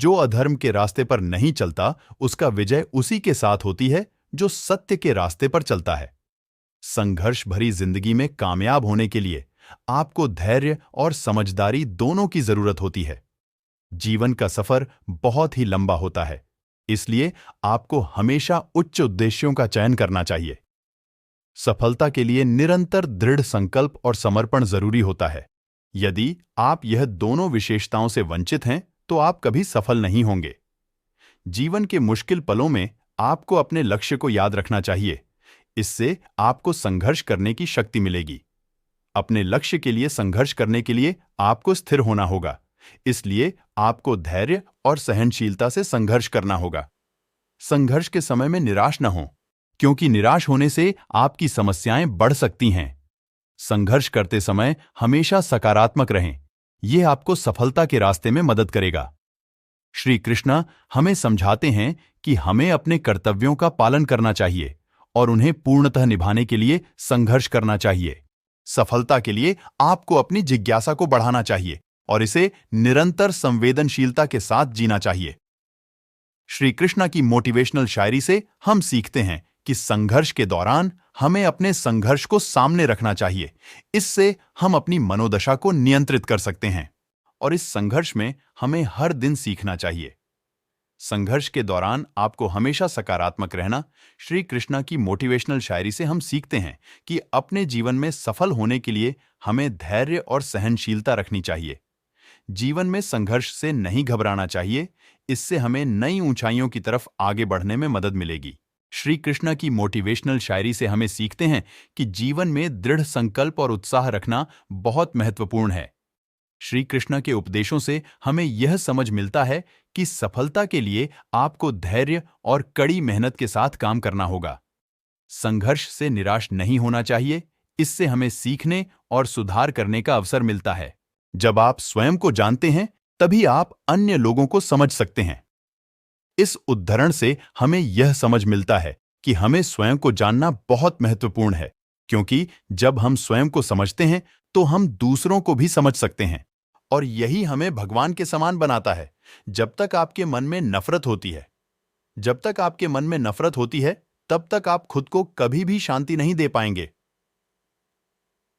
जो अधर्म के रास्ते पर नहीं चलता, उसका विजय उसी के साथ होती है जो सत्य के रास्ते पर चलता है। संघर्ष भरी जिंदगी में कामयाब होने के लिए आपको धैर्य और समझदारी दोनों की जरूरत होती है। जीवन का सफर बहुत ही लंबा होता है, इसलिए आपको हमेशा उच्च उद्देश्यों का चयन करना चाहिए। सफलता के लिए निरंतर दृढ़ संकल्प और समर्पण जरूरी होता है। यदि आप यह दोनों विशेषताओं से वंचित हैं, तो आप कभी सफल नहीं होंगे। जीवन के मुश्किल पलों में आपको अपने लक्ष्य को याद रखना चाहिए। इससे आपको संघर्ष करने की शक्ति मिलेगी। अपने लक्ष्य के लिए संघर्ष करने के लिए आपको स्थिर होना होगा, इसलिए आपको धैर्य और सहनशीलता से संघर्ष करना होगा। संघर्ष के समय में निराश न हों, क्योंकि निराश होने से आपकी समस्याएं बढ़ सकती हैं। संघर्ष करते समय हमेशा सकारात्मक रहें, यह आपको सफलता के रास्ते में मदद करेगा। श्री कृष्ण हमें समझाते हैं कि हमें अपने कर्तव्यों का पालन करना चाहिए और उन्हें पूर्णतः निभाने के लिए संघर्ष करना चाहिए। सफलता के लिए आपको अपनी जिज्ञासा को बढ़ाना चाहिए और इसे निरंतर संवेदनशीलता के साथ जीना चाहिए। श्री कृष्ण की मोटिवेशनल शायरी से हम सीखते हैं कि संघर्ष के दौरान हमें अपने संघर्ष को सामने रखना चाहिए। इससे हम अपनी मनोदशा को नियंत्रित कर सकते हैं और इस संघर्ष में हमें हर दिन सीखना चाहिए। संघर्ष के दौरान आपको हमेशा सकारात्मक रहना। श्री कृष्ण की मोटिवेशनल शायरी से हम सीखते हैं कि अपने जीवन में सफल होने के लिए हमें धैर्य और सहनशीलता रखनी चाहिए। जीवन में संघर्ष से नहीं घबराना चाहिए, इससे हमें नई ऊंचाइयों की तरफ आगे बढ़ने में मदद मिलेगी। श्री कृष्ण की मोटिवेशनल शायरी से हमें सीखते हैं कि जीवन में दृढ़ संकल्प और उत्साह रखना बहुत महत्वपूर्ण है। श्री कृष्ण के उपदेशों से हमें यह समझ मिलता है कि सफलता के लिए आपको धैर्य और कड़ी मेहनत के साथ काम करना होगा। संघर्ष से निराश नहीं होना चाहिए, इससे हमें सीखने और सुधार करने का अवसर मिलता है। जब आप स्वयं को जानते हैं, तभी आप अन्य लोगों को समझ सकते हैं। इस उद्धरण से हमें यह समझ मिलता है कि हमें स्वयं को जानना बहुत महत्वपूर्ण है, क्योंकि जब हम स्वयं को समझते हैं तो हम दूसरों को भी समझ सकते हैं और यही हमें भगवान के समान बनाता है। जब तक आपके मन में नफरत होती है, तब तक आप खुद को कभी भी शांति नहीं दे पाएंगे।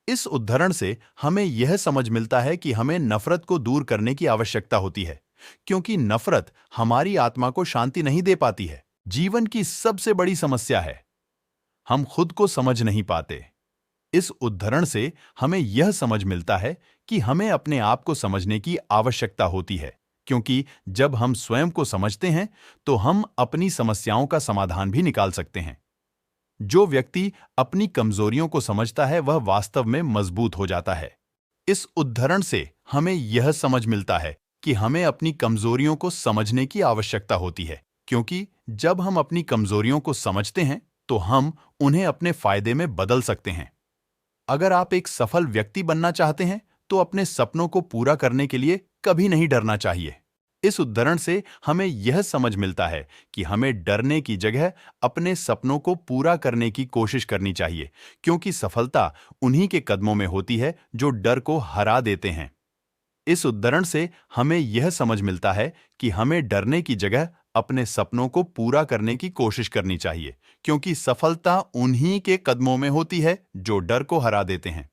इस उद्धरण से हमें यह समझ मिलता है कि हमें नफरत को दूर करने की आवश्यकता होती है, क्योंकि नफरत हमारी आत्मा को शांति नहीं दे पाती है। जीवन की सबसे बड़ी समस्या है, हम खुद को समझ नहीं पाते। इस उद्धरण से हमें यह समझ मिलता है कि हमें अपने आप को समझने की आवश्यकता होती है, क्योंकि जब हम स्वयं को समझते हैं तो हम अपनी समस्याओं का समाधान भी निकाल सकते हैं। जो व्यक्ति अपनी कमजोरियों को समझता है, वह वास्तव में मजबूत हो जाता है। इस उद्धरण से हमें यह समझ मिलता है कि हमें अपनी कमजोरियों को समझने की आवश्यकता होती है, क्योंकि जब हम अपनी कमजोरियों को समझते हैं तो हम उन्हें अपने फायदे में बदल सकते हैं। अगर आप एक सफल व्यक्ति बनना चाहते हैं, तो अपने सपनों को पूरा करने के लिए कभी नहीं डरना चाहिए। इस उद्धरण से हमें यह समझ मिलता है कि हमें डरने की जगह अपने सपनों को पूरा करने की कोशिश करनी चाहिए, क्योंकि सफलता उन्हीं के कदमों में होती है जो डर को हरा देते हैं। इस उद्धरण से हमें यह समझ मिलता है कि हमें डरने की जगह अपने सपनों को पूरा करने की कोशिश करनी चाहिए, क्योंकि सफलता उन्हीं के कदमों में होती है जो डर को हरा देते हैं।